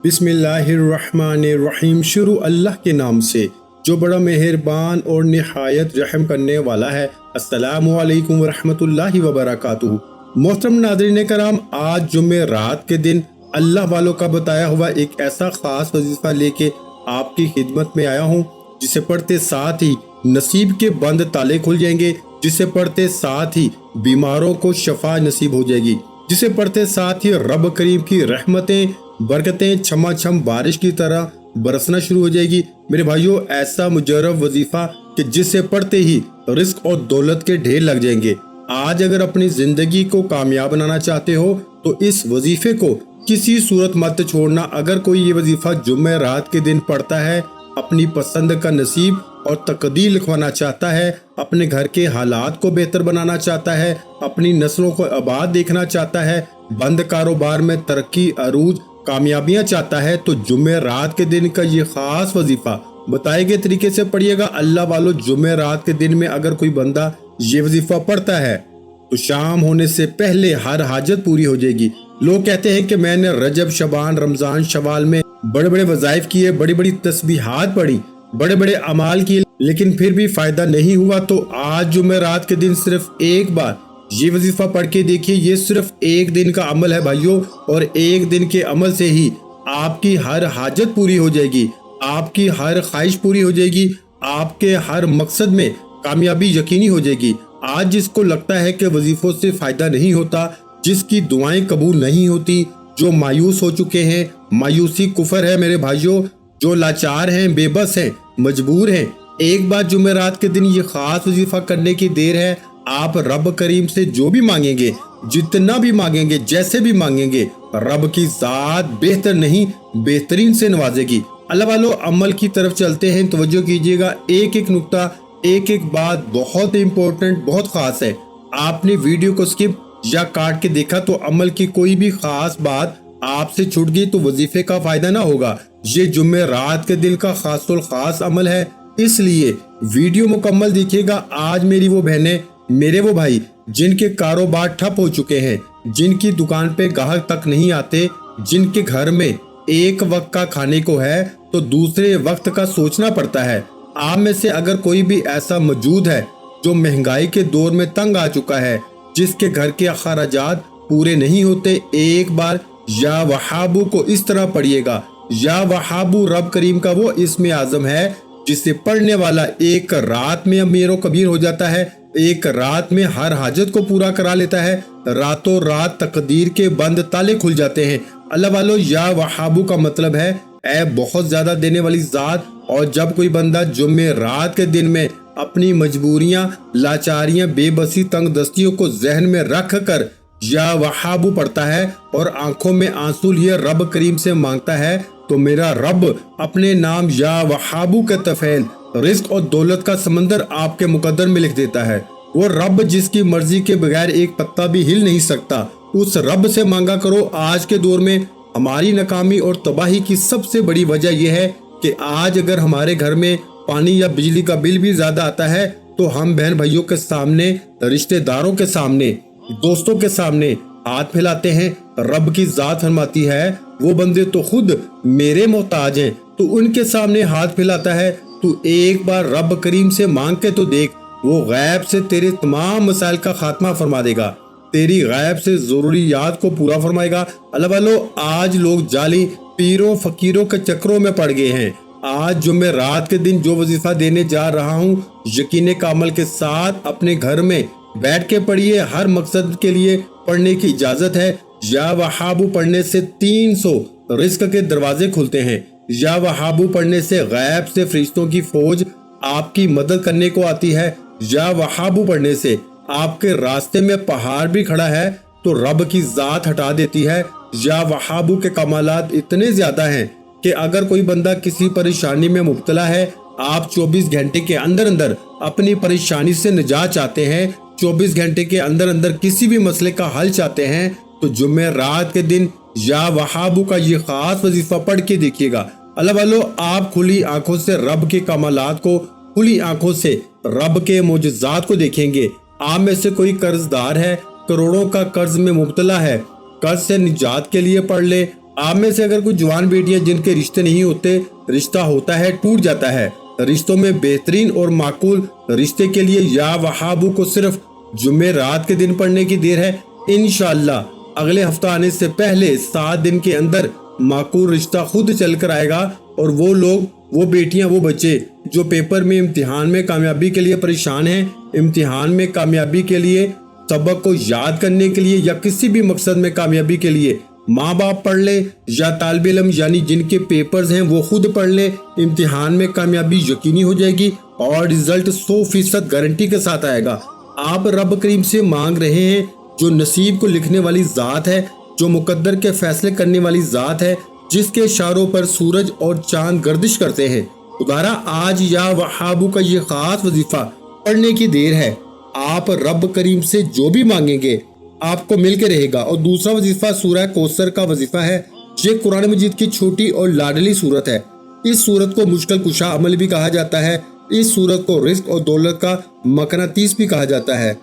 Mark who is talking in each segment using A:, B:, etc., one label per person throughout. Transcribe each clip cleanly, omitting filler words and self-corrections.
A: बिस्मिल्लाहिर्रहमानिर्रहीम। शुरू अल्लाह के नाम से जो बड़ा मेहरबान और निहायत रहम करने वाला है। अस्सलामु अलैकुम वरहमतुल्लाहि वबरकातुहू। मोहतरम नाज़रीन कराम, आज जुम्मे रात के दिन अल्लाह वालों का बताया हुआ एक ऐसा खास वजीफा लेके आपकी खिदमत में आया हूँ, जिसे पढ़ते साथ ही नसीब के बंद ताले खुल जाएंगे, जिसे पढ़ते साथ ही बीमारों को शफा नसीब हो जाएगी, जिसे पढ़ते साथ ही रब करीम की रहमतें बरकतें छमाछम बारिश की तरह बरसना शुरू हो जाएगी। मेरे भाइयों, ऐसा मुजर्रब वजीफा कि जिसे पढ़ते ही रिस्क और दौलत के ढेर लग जाएंगे। आज अगर अपनी जिंदगी को कामयाब बनाना चाहते हो तो इस वजीफे को किसी सूरत मत छोड़ना। अगर कोई ये वजीफा जुम्मे रात के दिन पढ़ता है, अपनी पसंद का नसीब और तकदीर लिखवाना चाहता है, अपने घर के हालात को बेहतर बनाना चाहता है, अपनी नस्लों को आबाद देखना चाहता है, बंद कारोबार में तरक्की अरूज कामयाबियां चाहता है, तो जुम्मे रात के दिन का ये खास वजीफा बताए गए तरीके से पढ़िएगा। अल्लाह वालों, जुम्मे रात के दिन में अगर कोई बंदा ये वजीफा पढ़ता है तो शाम होने से पहले हर हाजत पूरी हो जाएगी। लोग कहते हैं कि मैंने रजब, शबान, रमजान, शवाल में बड़े बड़े वज़ाइफ किए, बड़ी बड़ी तस्बीहात पढ़ी, बड़े बड़े अमाल किए, लेकिन फिर भी फायदा नहीं हुआ। तो आज जुम्मे रात के दिन सिर्फ एक बार ये वजीफा पढ़ के देखिए। ये सिर्फ एक दिन का अमल है भाइयों, और एक दिन के अमल से ही आपकी हर हाजत पूरी हो जाएगी, आपकी हर ख्वाहिश पूरी हो जाएगी, आपके हर मकसद में कामयाबी यकीनी हो जाएगी। आज जिसको लगता है कि वजीफों से फायदा नहीं होता, जिसकी दुआएं कबूल नहीं होती, जो मायूस हो चुके हैं, मायूसी कुफर है मेरे भाइयों, जो लाचार हैं, बेबस हैं, मजबूर हैं, एक बार जुम्मे रात के दिन ये खास वजीफा करने की देर है। आप रब करीम से जो भी मांगेंगे, जितना भी मांगेंगे, जैसे भी मांगेंगे, रब की जात बेहतर नहीं बेहतरीन से नवाजेगी। अल्लाह वालों, अमल की तरफ चलते हैं, तवज्जो कीजिएगा। एक एक नुक्ता, एक एक बात बहुत इंपॉर्टेंट, बहुत खास है। आपने वीडियो को स्किप या काट के देखा तो अमल की कोई भी खास बात आपसे छूट गई तो वजीफे का फायदा ना होगा। ये जुम्मे रात के दिन का खासुल खास अमल है, इसलिए वीडियो मुकम्मल देखिएगा। आज मेरी वो बहनें, मेरे वो भाई जिनके कारोबार ठप हो चुके हैं, जिनकी दुकान पे ग्राहक तक नहीं आते, जिनके घर में एक वक्त का खाने को है तो दूसरे वक्त का सोचना पड़ता है, आप में से अगर कोई भी ऐसा मौजूद है जो महंगाई के दौर में तंग आ चुका है, जिसके घर के अखराजात पूरे नहीं होते, एक बार या वहाबू को इस तरह पढ़िएगा। या वहाबू रब करीम का वो इस्म आज़म है जिसे पढ़ने वाला एक रात में अमीर कबीर हो जाता है, एक रात में हर हाजत को पूरा करा लेता है, रातों रात तकदीर के बंद ताले खुल जाते हैं। अल्लाह वालों, या वहाबू का मतलब है ऐ बहुत ज्यादा देने वाली जात। और जब कोई बंदा जुम्मे रात के दिन में अपनी मजबूरियां, लाचारियां, बेबसी, तंग दस्तियों को जहन में रख कर या वहाबू पढ़ता है और आंखों में आंसू लिए रब करीम से मांगता है, तो मेरा रब अपने नाम या वहाबू के तफैल रिस्क और दौलत का समंदर आपके मुकद्दर में लिख देता है। वो रब जिसकी मर्जी के बगैर एक पत्ता भी हिल नहीं सकता, उस रब से मांगा करो। आज के दौर में हमारी नाकामी और तबाही की सबसे बड़ी वजह यह है कि आज अगर हमारे घर में पानी या बिजली का बिल भी ज्यादा आता है तो हम बहन भाइयों के सामने, रिश्तेदारों के सामने, दोस्तों के सामने हाथ फैलाते हैं। रब की जात फरमाती है, वो बंदे तो खुद मेरे मोहताज हैं, तो उनके सामने हाथ फैलाता है। तू एक बार रब करीम से मांग के तो देख, वो गैब से तेरे तमाम मसाइल का खात्मा फरमा देगा, तेरी गैब से जरूरियात को पूरा फरमाएगा। अल्लाह वालों, आज लोग जाली पीरों फकीरों के चक्रों में पड़ गए हैं। आज जुम्मे रात के दिन जो वजीफा देने जा रहा हूँ, यकीन कामल के साथ अपने घर में बैठ के पढ़िए। हर मकसद के लिए पढ़ने की इजाजत है। या वहाबू पढ़ने से 300 रिस्क के दरवाजे खुलते हैं। या वहाबू पढ़ने से गैब से फरिश्तों की फौज आपकी मदद करने को आती है। या वहाबू पढ़ने से आपके रास्ते में पहाड़ भी खड़ा है तो रब की जात हटा देती है। या वहाबू के कमालात इतने ज्यादा हैं कि अगर कोई बंदा किसी परेशानी में मुब्तला है, आप 24 घंटे के अंदर अंदर अपनी परेशानी से निजात चाहते हैं, 24 घंटे के अंदर अंदर किसी भी मसले का हल चाहते हैं, तो जुम्मे रात के दिन या वहाबू का ये खास वजीफा पढ़ के देखिएगा। अल्लाह वालों, आप खुली आंखों से रब के कमालात को, खुली आंखों से रब के मोजज़ात को देखेंगे। आप में से कोई कर्जदार है, करोड़ों का कर्ज में मुब्तला है, कर्ज से निजात के लिए पढ़ ले। आप में से अगर कोई जवान बेटियां जिनके रिश्ते नहीं होते, रिश्ता होता है, टूट जाता है, रिश्तों में बेहतरीन और माकूल रिश्ते के लिए या वहाबू को सिर्फ जुम्मे रात के दिन पढ़ने की देर है। इंशाअल्लाह अगले हफ्ता आने से पहले 7 दिन के अंदर माकूल रिश्ता खुद चल कर आएगा और वो लोग, वो बेटियां, वो बच्चे जो पेपर में इम्तिहान में कामयाबी के लिए परेशान हैं, इम्तिहान में कामयाबी के लिए, सबक को याद करने के लिए या किसी भी मकसद में कामयाबी के लिए माँ बाप पढ़ ले या तालिब इल्म यानी जिनके पेपर्स हैं वो खुद पढ़ ले, इम्तिहान में कामयाबी यकीनी हो जाएगी और रिजल्ट 100% गारंटी के साथ आएगा। आप रब करीम से मांग रहे हैं जो नसीब को लिखने वाली ज़ात है, जो मुकद्दर के फैसले करने वाली ज़ात है, जिसके इशारों पर सूरज और चांद गर्दिश करते हैं। खुदारा आज या वहाबू का ये खास वजीफा पढ़ने की देर है। आप रब करीम से जो भी मांगेंगे आपको मिल के रहेगा। और दूसरा वजीफा सूरह कौसर का वजीफा है। ये कुरान मजीद की छोटी और लाडली सूरत है। इस सूरत को मुश्किल कुशा अमल भी कहा जाता है। इस सूरत को रिस्क और दौलत का मकनातीस भी कहा जाता है।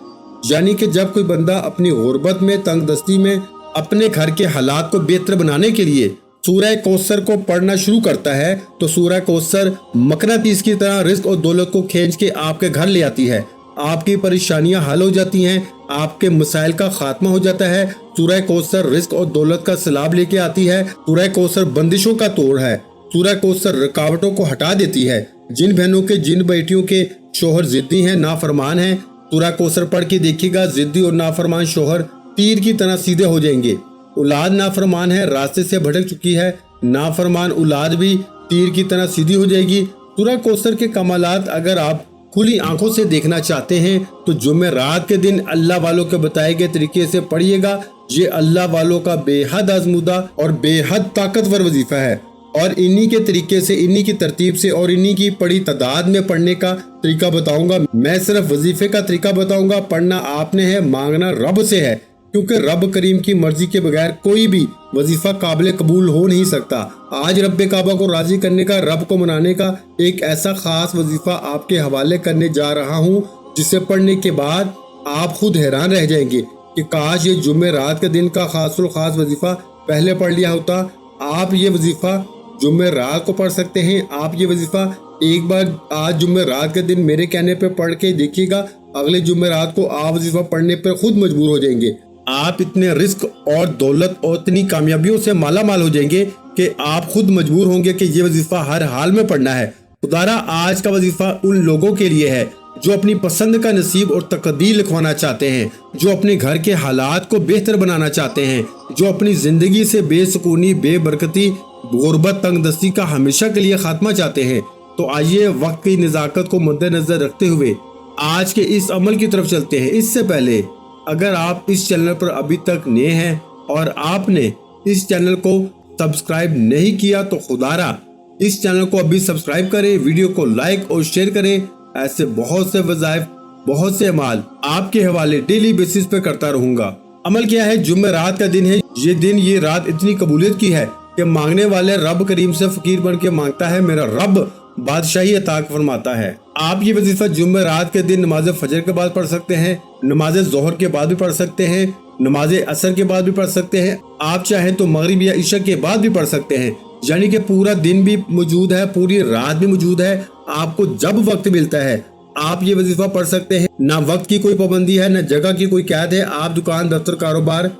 A: यानी कि जब कोई बंदा अपनी गुर्बत में, तंगदस्ती में अपने घर के हालात को बेहतर बनाने के लिए सूरह कौसर को पढ़ना शुरू करता है तो सूरह कौसर मकनातीस की तरह रिस्क और दौलत को खींच के आपके घर ले आती है। आपकी परेशानियां हल हो जाती हैं, आपके मसाइल का खात्मा हो जाता है। सूरह कौसर रिस्क और दौलत का सैलाब लेके आती है। सूरह कौसर बंदिशों का तोड़ है। सूरह कौसर रुकावटों को हटा देती है। जिन बहनों के, जिन बेटियों के शोहर जिद्दी हैं, नाफरमान हैं, सूरह कौसर पढ़ के देखिएगा, जिद्दी और नाफरमान शोहर तीर की तरह सीधे हो जाएंगे। औलाद नाफरमान है, रास्ते से भटक चुकी है, नाफरमान औलाद भी तीर की तरह सीधी हो जाएगी। सूरह कौसर के कमालात अगर आप खुली आंखों से देखना चाहते हैं तो जुम्मे रात के दिन अल्लाह वालों के बताए गए तरीके से पढ़िएगा। ये अल्लाह वालों का बेहद आजमूदा और बेहद ताकतवर वजीफा है और इन्हीं के तरीके से, इन्हीं की तरतीब से और इन्हीं की पढ़ी तादाद में पढ़ने का तरीका बताऊंगा। मैं सिर्फ वजीफे का तरीका बताऊंगा। पढ़ना आपने है, मांगना रब से है, क्योंकि रब करीम की मर्जी के बगैर कोई भी वजीफा काबिल कबूल हो नहीं सकता। आज रब काबा को राजी करने का, रब को मनाने का एक ऐसा खास वजीफा आपके हवाले करने जा रहा हूँ जिसे पढ़ने के बाद आप खुद हैरान रह जाएंगे कि काश ये जुम्मे रात के दिन का खास वजीफा पहले पढ़ लिया होता। आप ये वजीफा जुम्मे रात को पढ़ सकते हैं। आप ये वजीफा एक बार आज जुम्मे रात के दिन मेरे कहने पे पढ़ के देखिएगा, अगले जुम्मे रात को आप वजीफा पढ़ने पर खुद मजबूर हो जाएंगे। आप इतने रिस्क और दौलत और इतनी कामयाबियों से माला माल हो जाएंगे कि आप खुद मजबूर होंगे कि ये वजीफा हर हाल में पढ़ना है। खुदारा आज का वजीफा उन लोगों के लिए है जो अपनी पसंद का नसीब और तकदीर लिखवाना चाहते हैं, जो अपने घर के हालात को बेहतर बनाना चाहते हैं, जो अपनी जिंदगी से बेसुकूनी, बेबरकती, गुर्बत, तंगदस्ती का हमेशा के लिए खात्मा चाहते हैं। तो आइए वक्त की नज़ाकत को मद्देनजर रखते हुए आज के इस अमल की तरफ चलते हैं। इससे पहले अगर आप इस चैनल पर अभी तक नए हैं और आपने इस चैनल को सब्सक्राइब नहीं किया तो खुदारा इस चैनल को अभी सब्सक्राइब करें, वीडियो को लाइक और शेयर करें। ऐसे बहुत से वज़ाइफ, बहुत से अमाल आपके हवाले डेली बेसिस पे करता रहूंगा। अमल क्या है? जुम्मे रात का दिन है। ये दिन, ये रात इतनी कबूलियत की है कि मांगने वाले रब करीम से फकीर बन के मांगता है, मेरा रब बादशाही अता फरमाता है। आप ये वजीफा जुम्मे रात के दिन नमाज फजर के बाद पढ़ सकते हैं, नमाज जोहर के बाद भी पढ़ सकते हैं, नमाज असर के बाद भी पढ़ सकते हैं। आप चाहें तो मगरिब या इशा के बाद भी पढ़ सकते हैं। यानी कि पूरा दिन भी मौजूद है, पूरी रात भी मौजूद है। आपको जब वक्त मिलता है आप ये वजीफा पढ़ सकते हैं। ना वक्त की कोई पाबंदी है, ना जगह की कोई कैद है। आप दुकान, दफ्तर, कारोबार,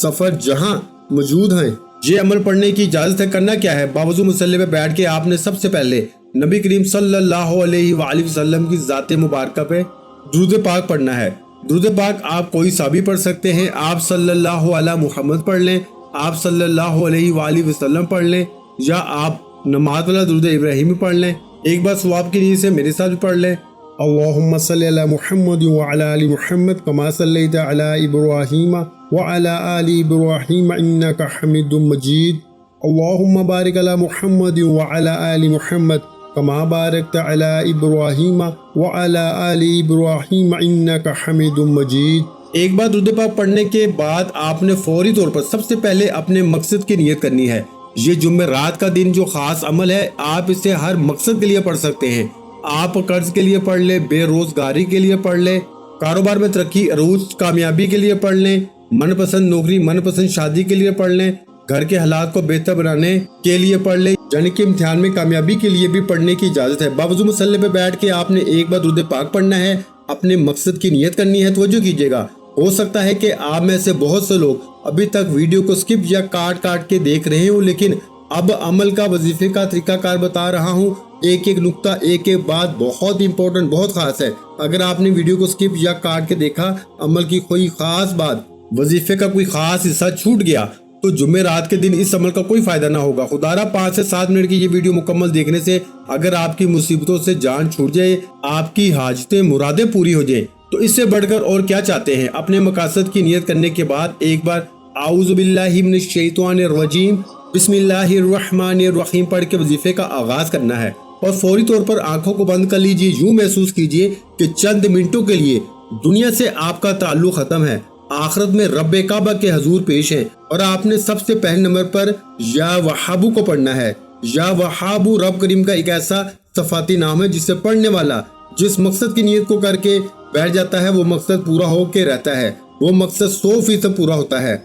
A: सफर जहाँ मौजूद हैं, ये अमल पढ़ने की इजाजत है। करना क्या है? बावजू मुसल्ले पे बैठ के आपने सबसे पहले नबी करीम सल्लल्लाहु अलैहि वसल्लम की ज़ात मुबारका पे दुरूद पाक पढ़ना है। दुरूद पाक आप कोई सा भी पढ़ सकते हैं। आप सल्लल्लाहु अला मुहम्मद पढ़ लें, आप सल्लल्लाहु अलैहि वसल्लम पढ़ लें, या आप नमाज वाला दुरूद इब्राहिमी पढ़ लें। एक बार सवाब की नीयत से मेरे साथ भी पढ़ लें। अल्लाहुम्मा सल्लि अला मुहम्मद व अला आलि मुहम्मद कमा सल्लैता अला इब्राहीम व अला आलि इब्राहीम इन्नका हमीदुम मजीद। अल्लाहुम्मा बारिक अला मुहम्मद व अला आलि मुहम्मद कमा बारकता अला इब्राहीम व अला आलि इब्राहीम इन्नका हमीदुम मजीद। एक बार दुरूद पाक पढ़ने के बाद आपने फौरी तौर पर सबसे पहले अपने मकसद की नियत करनी है। ये जुम्मे रात का दिन जो खास अमल है, आप इसे हर मकसद के लिए पढ़ सकते हैं। आप कर्ज के लिए पढ़ ले, बेरोजगारी के लिए पढ़ ले, कारोबार में तरक्की, अरूज, कामयाबी के लिए पढ़ लें, मनपसंद नौकरी, मनपसंद शादी के लिए पढ़ लें, घर के हालात को बेहतर बनाने के लिए पढ़ ले, यानी कि इम्तिहान में कामयाबी के लिए भी पढ़ने की इजाजत है। बावजूद मुसल्ले पे बैठ के आपने एक बार दुरूद पाक पढ़ना है, अपने मकसद की नियत करनी है। तवज्जो कीजिएगा, हो सकता है कि आप में से बहुत से लोग अभी तक वीडियो को स्किप या काट काट के देख रहे हो, लेकिन अब अमल का वजीफे का तरीकाकार बता रहा हूँ। एक एक नुक्ता, एक एक बात बहुत इंपॉर्टेंट, बहुत खास है। अगर आपने वीडियो को स्किप या काट के देखा, अमल की कोई खास बात, वजीफे का कोई खास हिस्सा छूट गया, तो जुमेरात के दिन इस अमल का कोई फायदा ना होगा। खुदारा 5 से 7 मिनट की ये वीडियो मुकम्मल देखने से अगर आपकी मुसीबतों से जान छूट जाए, आपकी हाजतें मुरादें पूरी हो जाए, तो इससे बढ़कर और क्या चाहते हैं। अपने मकासद की नियत करने के बाद एक बार आऊज़ु बिल्लाहि मिनश शैतानिर रजीम बिस्मिल्लाहिर्रहमानिर्रहीम पढ़ के वजीफे का आगाज करना है और फौरी तौर पर आंखों को बंद कर लीजिए। यूं महसूस कीजिए कि चंद मिनटों के लिए दुनिया से आपका ताल्लुक खत्म है, आखिरत में रब्बे काबा के हजूर पेश है। और आपने सबसे पहले नंबर पर या वहाबू को पढ़ना है। या वहाबू रब करीम का एक ऐसा सफाती नाम है जिसे पढ़ने वाला जिस मकसद की नीयत को करके बैठ जाता है, वो मकसद पूरा होके रहता है। वो मकसद 100% पूरा होता है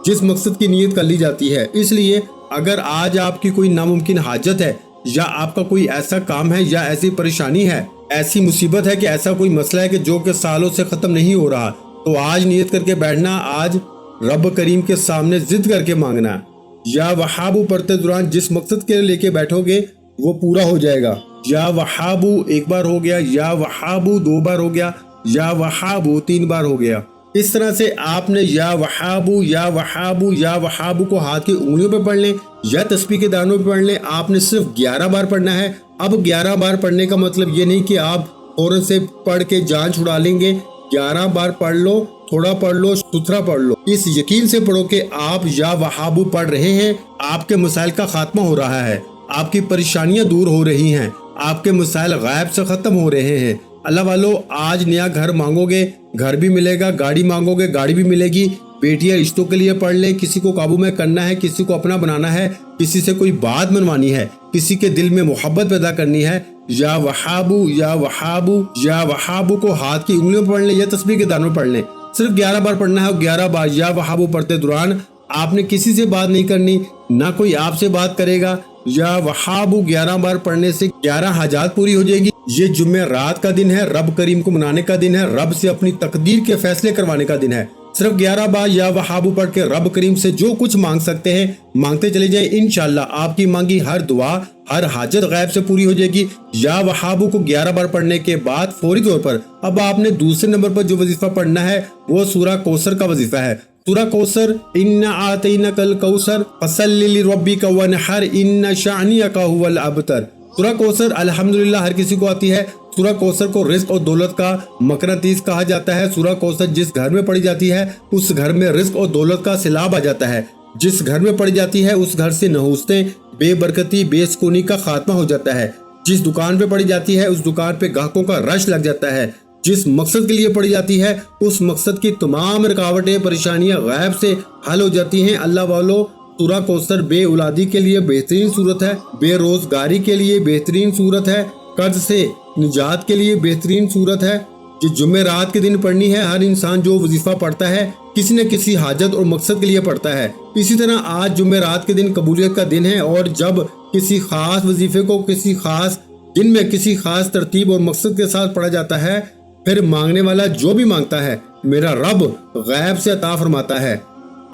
A: जिस मकसद की नीयत कर ली जाती है। इसलिए अगर आज आपकी कोई नामुमकिन हाजत है, या आपका कोई ऐसा काम है, या ऐसी परेशानी है, ऐसी मुसीबत है कि ऐसा कोई मसला है कि जो कि सालों से खत्म नहीं हो रहा, तो आज नियत करके बैठना, आज रब करीम के सामने जिद करके मांगना। या वहाबू पढ़ते दौरान जिस मकसद के लिए लेके बैठोगे वो पूरा हो जाएगा। या वहाबू एक बार हो गया, या वहाबू 2 बार हो गया, या वहाबू 3 बार हो गया। इस तरह से आपने या वहाबू या वहाबू या वहाबू को हाथ की उंगलियों पे पढ़ लें या तस्बीह के दानों पे पढ़ लें। आपने सिर्फ 11 बार पढ़ना है। अब 11 बार पढ़ने का मतलब ये नहीं कि आप फौरन से पढ़ के जान छुड़ा लेंगे। 11 बार पढ़ लो, थोड़ा पढ़ लो, सुथरा पढ़ लो। इस यकीन से पढ़ो कि आप या वहाबू पढ़ रहे हैं, आपके मसाइल का खात्मा हो रहा है, आपकी परेशानियां दूर हो रही हैं, आपके मसाइल गायब से खत्म हो रहे हैं। अल्लाह वालों, आज नया घर मांगोगे, घर भी मिलेगा, गाड़ी मांगोगे, गाड़ी भी मिलेगी। बेटियां रिश्तों के लिए पढ़ ले, किसी को काबू में करना है, किसी को अपना बनाना है, किसी से कोई बात मनवानी है, किसी के दिल में मोहब्बत पैदा करनी है। या वहाबू या वहाबू या वहाबू को हाथ की उंगलियों में पढ़ ले या तस्बीह के दानों में पढ़ ले। सिर्फ 11 बार पढ़ना है। और 11 बार या वहाबू पढ़ते दौरान आपने किसी से बात नहीं करनी, ना कोई आपसे बात करेगा। या वहाबू 11 बार पढ़ने से 11 हाजात पूरी हो जाएगी। ये जुम्मे रात का दिन है, रब करीम को मनाने का दिन है, रब से अपनी तकदीर के फैसले करवाने का दिन है। सिर्फ 11 बार या वहाबू पढ़ के रब करीम से जो कुछ मांग सकते हैं मांगते चले जाएं। इंशाल्लाह आपकी मांगी हर दुआ, हर हाजत गायब से पूरी हो जाएगी। या वहाबू को 11 बार पढ़ने के बाद फौरी तौर पर अब आपने दूसरे नंबर पर जो वजीफा पढ़ना है वो सूरह कौसर का वजीफा है। सूरह कौसर, इन्ना आतैनाकल कौसर फसल्लि लिरब्बिका वनहर इन्ना शानियका हुवल अबतर। सूरह कौसर अल्हम्दुलिल्लाह हर किसी को आती है। सूरह कौसर को रिज्क और दौलत का मकनातीस कहा जाता है। सूरह कौसर जिस घर में पढ़ी जाती है उस घर में रिज्क और दौलत का सैलाब आ जाता है। जिस घर में पढ़ी जाती है उस घर से नहुस्तें, बेबरकती, बेसुकूनी का खात्मा हो जाता है। जिस दुकान पे पढ़ी जाती है उस दुकान पे ग्राहकों का रश लग जाता है। जिस मकसद के लिए पढ़ी जाती है उस मकसद की तमाम रुकावटें, परेशानियां गायब से हल हो जाती हैं। अल्लाह वालों, सूरह कौसर बे औलादी के लिए बेहतरीन सूरत है, बेरोजगारी के लिए बेहतरीन सूरत है, कर्ज से निजात के लिए बेहतरीन सूरत है। जो जुमेरात के दिन पढ़नी है। हर इंसान जो वजीफा पढ़ता है किसी न किसी हाजत और मकसद के लिए पढ़ता है। इसी तरह आज जुमेरात के दिन कबूलियत का दिन है, और जब किसी खास वजीफे को किसी खास दिन में किसी खास तरतीब और मकसद के साथ पढ़ा जाता है, फिर मांगने वाला जो भी मांगता है मेरा रब गैब से अता फरमाता है।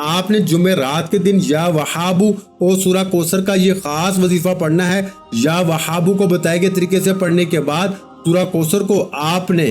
A: आपने जुमेरात के दिन या वहाबू और सूरह कौसर का ये खास वजीफा पढ़ना है। या वहाबू को बताए गए तरीके से पढ़ने के बाद सूरह कौसर को आपने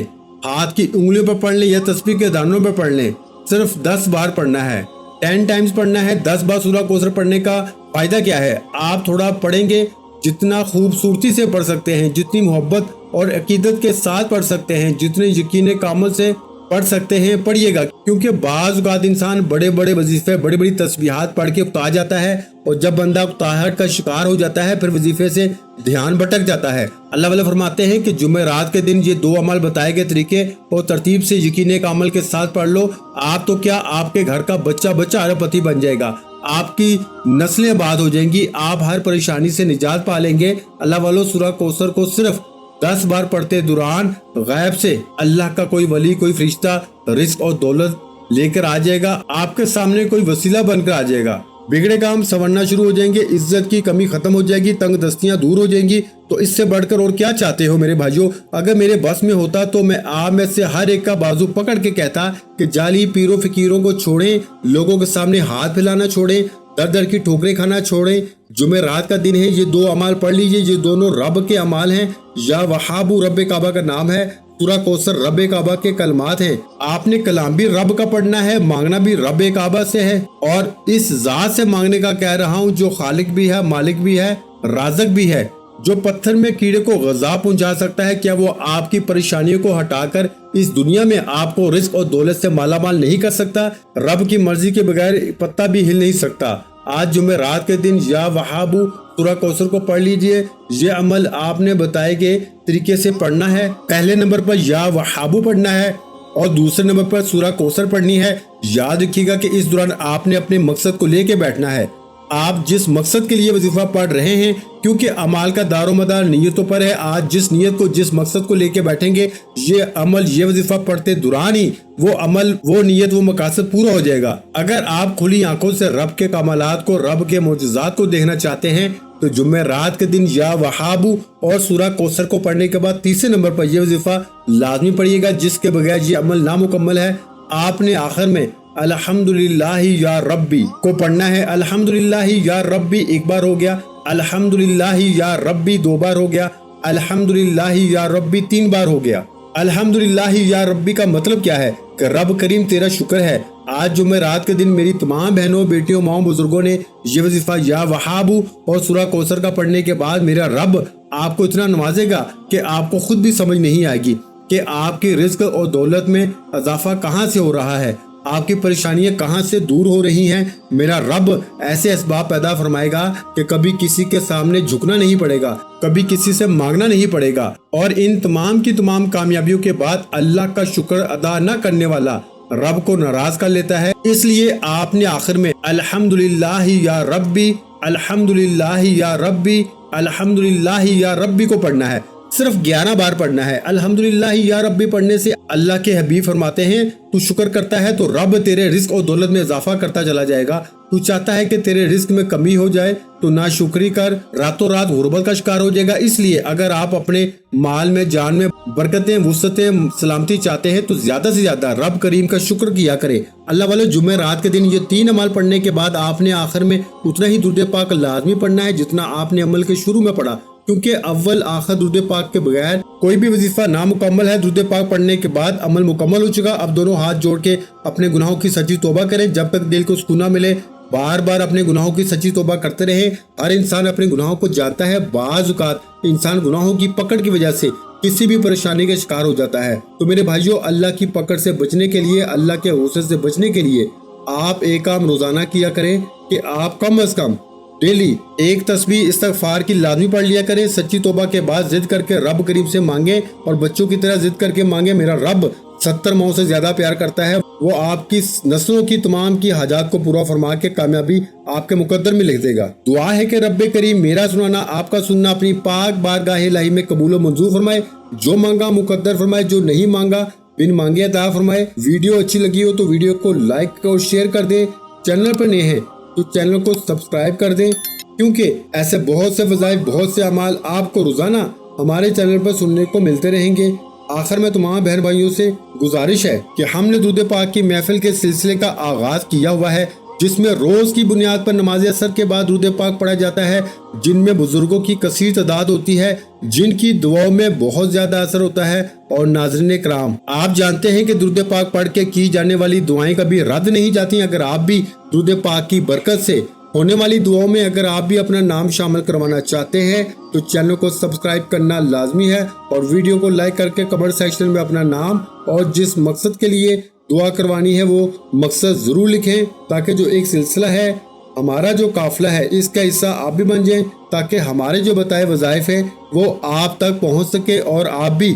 A: हाथ की उंगलियों पर पढ़ लें या तस्बीह के दानों पर पढ़ लें। सिर्फ 10 बार पढ़ना है, 10 टाइम्स पढ़ना है। 10 बार सूरह कौसर पढ़ने का फायदा क्या है? आप थोड़ा पढ़ेंगे, जितना खूबसूरती से पढ़ सकते हैं, जितनी मोहब्बत और अकीदत के साथ पढ़ सकते हैं, जितने यकीन कामल से पढ़ सकते हैं पढ़िएगा। क्योंकि बाज़ औक़ात इंसान बड़े बड़े वजीफे, बड़ी बड़ी तस्बीहात पढ़ के उकता जाता है, और जब बंदा उकताहट का शिकार हो जाता है फिर वजीफे से ध्यान भटक जाता है। अल्लाह वाले फरमाते हैं कि जुमेरात के दिन ये 2 अमल बताए गए तरीके और तरतीब से यकीन का अमल के साथ पढ़ लो। आप तो क्या, आपके घर का बच्चा बच्चा अरबपति बन जाएगा, आपकी नस्लें आबाद हो जाएंगी, आप हर परेशानी से निजात पा लेंगे। अल्लाह वालों, सूरह कौसर को सिर्फ 10 बार पढ़ते दौरान गैब से अल्लाह का कोई वली, कोई फरिश्ता रिज़्क और दौलत लेकर आ जाएगा, आपके सामने कोई वसीला बनकर आ जाएगा। बिगड़े काम संवरना शुरू हो जाएंगे, इज्जत की कमी खत्म हो जाएगी, तंग दस्तियां दूर हो जाएंगी। तो इससे बढ़कर और क्या चाहते हो मेरे भाइयों। अगर मेरे बस में होता तो मैं आप में से हर एक का बाजू पकड़ के कहता कि जाली पीरों फकीरों को छोड़ें, लोगों के सामने हाथ फैलाना छोड़ें, दर दर की ठोकरें खाना छोड़ें। जुमेरात का दिन है, ये 2 अमाल पढ़ लीजिए, ये दोनों रब के अमाल हैं। या वहाबू रब काबा का नाम है, सूरा कौसर रब काबा के कलमात हैं। आपने कलाम भी रब का पढ़ना है, मांगना भी रब काबा से है, और इस जात से मांगने का कह रहा हूँ जो खालिक भी है, मालिक भी है, राज़िक भी है, जो पत्थर में कीड़े को ग़ज़ा पहुंचा सकता है। क्या वो आपकी परेशानियों को हटाकर इस दुनिया में आपको रिस्क और दौलत से मालामाल नहीं कर सकता। रब की मर्जी के बगैर पत्ता भी हिल नहीं सकता। आज जुमेरात के दिन या वहाबू सूरा कौसर को पढ़ लीजिए। ये अमल आपने बताए गए तरीके से पढ़ना है। पहले नंबर पर या वहाबू पढ़ना है और दूसरे नंबर पर सूरा कौसर पढ़नी है। याद रखिएगा कि इस दौरान आपने अपने मकसद को लेके बैठना है। आप जिस मकसद के लिए वजीफा पढ़ रहे हैं, क्योंकि अमाल का दारोमदार नीयतों पर है। आज जिस नीयत को, जिस मकसद को लेके बैठेंगे, ये अमल, ये वजीफा पढ़ते दौरान ही वो अमल, वो नीयत, वो मकासद पूरा हो जाएगा। अगर आप खुली आंखों से रब के कमालात को, रब के मोजज़ात को देखना चाहते हैं तो जुमेरात के दिन या वहाबू और सूरा कौसर को पढ़ने के बाद तीसरे नंबर पर यह वजीफा लाजमी पढ़िएगा, जिसके बगैर ये अमल नामुकम्मल है। आपने आखिर में अल्हम्दुलिल्लाहि या रब्बी को पढ़ना है। अल्हम्दुलिल्लाहि या रब्बी एक बार हो गया, अल्हम्दुलिल्लाहि या रब्बी 2 बार हो गया, अल्हम्दुलिल्लाहि या रब्बी 3 बार हो गया। अल्हम्दुलिल्लाहि या रब्बी का मतलब क्या है कि रब करीम तेरा शुक्र है। आज जुमेरात के दिन मेरी तमाम बहनों, बेटियों, माओ, बुजुर्गों ने ये वजीफा या वहाबू और सूरा कौसर का पढ़ने के बाद मेरा रब आपको इतना नवाजेगा कि आपको खुद भी समझ नहीं आएगी कि आपकी रिज्क और दौलत में इजाफा कहाँ से हो रहा है, आपकी परेशानियां कहां से दूर हो रही हैं। मेरा रब ऐसे असबाब पैदा फरमाएगा कि कभी किसी के सामने झुकना नहीं पड़ेगा, कभी किसी से मांगना नहीं पड़ेगा। और इन तमाम की तमाम कामयाबियों के बाद अल्लाह का शुक्र अदा न करने वाला रब को नाराज कर लेता है। इसलिए आपने आखिर में अल्हम्दुलिल्लाहि या रब्बी, अल्हम्दुलिल्लाहि या रब्बी, अल्हम्दुलिल्लाहि या रब्बी को पढ़ना है। सिर्फ 11 बार पढ़ना है। अल्हम्दुलिल्लाहि या रब्बी पढ़ने से अल्लाह के हबीब फरमाते हैं, तू शुक्र करता है तो रब तेरे रिस्क और दौलत में इजाफा करता चला जाएगा। तू चाहता है कि तेरे रिस्क में कमी हो जाए तो नाशुक्री कर, रातों रात गुर्बत का शिकार हो जाएगा। इसलिए अगर आप अपने माल में, जान में बरकतें, वुसअतें, सलामती चाहते हैं तो ज्यादा से ज्यादा रब करीम का शुक्र किया करे। अल्लाह वाले जुमेरात के दिन ये 3 अमल पढ़ने के बाद आपने आखिर में उतना ही दुरूद पाक लाजमी पढ़ना है जितना आपने अमल के शुरू में पढ़ा, क्योंकि अव्वल आखिर दुरूद पाक के बगैर कोई भी वजीफा नामुकम्मल है। दुरूद पाक पढ़ने के बाद अमल मुकम्मल हो चुका। अब दोनों हाथ जोड़ के अपने गुनाहों की सच्ची तौबा करें जब तक दिल को सुकून ना मिले। बार बार अपने गुनाहों की सच्ची तौबा करते रहे। हर इंसान अपने गुनाहों को जानता है। बाज़ औक़ात इंसान गुनाहों की पकड़ की वजह से किसी भी परेशानी का शिकार हो जाता है। तो मेरे भाइयों, अल्लाह की पकड़ से बचने के लिए, अल्लाह के गुस्से से बचने के लिए आप एक काम रोजाना किया करें कि आप कम अज कम डेली 1 तस्बीह इस्तगफार की लाजमी पढ़ लिया करें। सच्ची तौबा के बाद जिद करके रब करीम से मांगे और बच्चों की तरह जिद करके मांगे। मेरा रब 70 माओं से ज्यादा प्यार करता है। वो आपकी नस्लों की तमाम की हाजात को पूरा फरमा के कामयाबी आपके मुकद्दर में लिख देगा। दुआ है कि रब्बे करीम मेरा सुनाना, आपका सुनना अपनी पाक बारगाह इलाही में कबूल और मंजूर फरमाए। जो मांगा मुकद्दर फरमाए, जो नहीं मांगा बिन मांगे अता फरमाए। वीडियो अच्छी लगी हो तो वीडियो को लाइक और शेयर कर दें। चैनल पर नए हैं तो चैनल को सब्सक्राइब कर दें, क्योंकि ऐसे बहुत से वज़ाइफ, बहुत से अमाल आपको रोजाना हमारे चैनल पर सुनने को मिलते रहेंगे। आखिर में तमाम बहन भाइयों से गुजारिश है कि हमने दुरूद पाक की महफिल के सिलसिले का आगाज किया हुआ है, जिसमें रोज की बुनियाद पर नमाज असर के बाद दुरूद पाक पढ़ा जाता है, जिनमें बुजुर्गों की कसीर तादाद होती है, जिनकी दुआओं में बहुत ज्यादा असर होता है। और नाज़रीन कराम, आप जानते हैं कि दुरूद पाक पढ़ के की जाने वाली दुआएं कभी रद्द नहीं जाती। अगर आप भी दुरूद पाक की बरकत से होने वाली दुआओं में अगर आप भी अपना नाम शामिल करवाना चाहते हैं तो चैनल को सब्सक्राइब करना लाजमी है और वीडियो को लाइक करके कमेंट सेक्शन में अपना नाम और जिस मकसद के लिए दुआ करवानी है वो मकसद जरूर लिखें, ताकि जो एक सिलसिला है, हमारा जो काफिला है, इसका हिस्सा आप भी बन जाएं, ताकि हमारे जो बताए वज़ाइफ है वो आप तक पहुंच सके और आप भी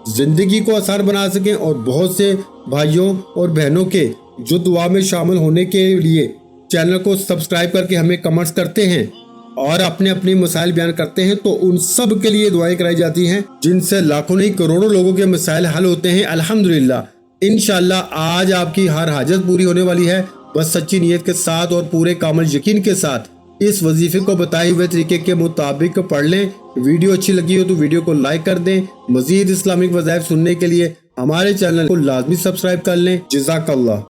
A: जिंदगी को आसान बना सकें। और बहुत से भाइयों और बहनों के जो दुआ में शामिल होने के लिए चैनल को सब्सक्राइब करके हमें कमेंट्स करते हैं और अपने अपनी मसाइल बयान करते हैं, तो उन सब के लिए दुआएं कराई जाती हैं, जिनसे लाखों नहीं करोड़ों लोगों के मसाइल हल होते हैं। अल्हम्दुलिल्लाह, इंशाअल्लाह आज आपकी हर हाजत पूरी होने वाली है। بس سچی نیت کے ساتھ اور پورے کامل یقین کے ساتھ اس وظیفے کو بتائے ہوئے طریقے کے مطابق پڑھ لیں۔ ویڈیو اچھی لگی ہو تو ویڈیو کو لائک کر دیں۔ مزید اسلامک وظائف سننے کے لیے ہمارے چینل کو لازمی سبسکرائب کر لیں۔ جزاک اللہ۔